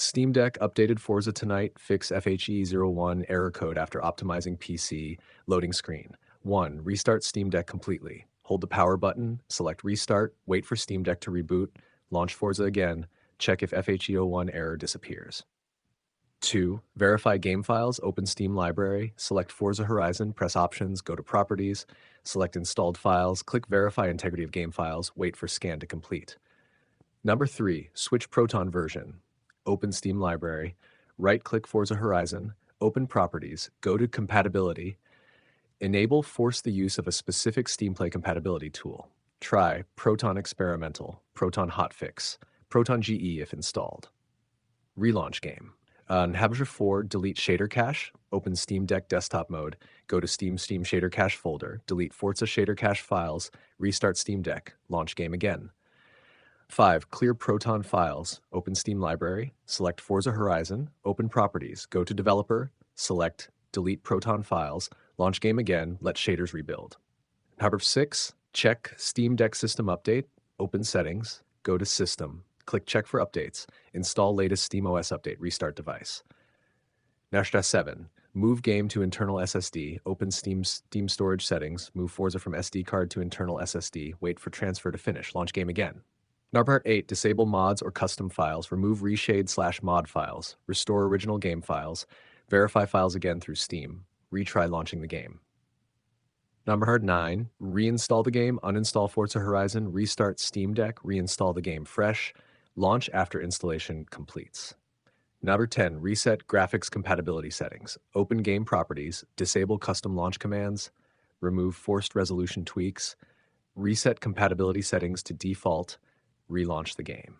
Steam Deck updated Forza tonight, fix FHE01 error code after optimizing PC, loading screen. 1. Restart Steam Deck completely. Hold the power button, select restart, wait for Steam Deck to reboot, launch Forza again, check if FHE01 error disappears. 2. Verify game files, open Steam library, select Forza Horizon, press options, go to properties, select installed files, click verify integrity of game files, wait for scan to complete. Number 3. Switch Proton version. Open Steam library, right-click Forza Horizon, open properties, go to compatibility, force the use of a specific Steam Play compatibility tool. Try Proton Experimental, Proton Hotfix, Proton GE if installed. Relaunch game. On Habja 4, delete shader cache, open Steam Deck desktop mode, go to Steam shader cache folder, delete Forza shader cache files, restart Steam Deck, launch game again. 5. Clear Proton files, open Steam library, select Forza Horizon, open properties, go to developer, select delete Proton files, launch game again, let shaders rebuild. Number 6. Check Steam Deck system update, open settings, go to system, click check for updates, install latest SteamOS update, restart device. Nashta 7. Move game to internal SSD, open Steam storage settings, move Forza from SD card to internal SSD, wait for transfer to finish, launch game again. Part 8. Disable mods or custom files, remove reshade/mod files, restore original game files, verify files again through Steam, retry launching the game. 9. Reinstall the game, uninstall Forza Horizon, restart Steam Deck, reinstall the game fresh, launch after installation completes. 10. Reset graphics compatibility settings, open game properties, disable custom launch commands, remove forced resolution tweaks, reset compatibility settings to default, relaunch the game.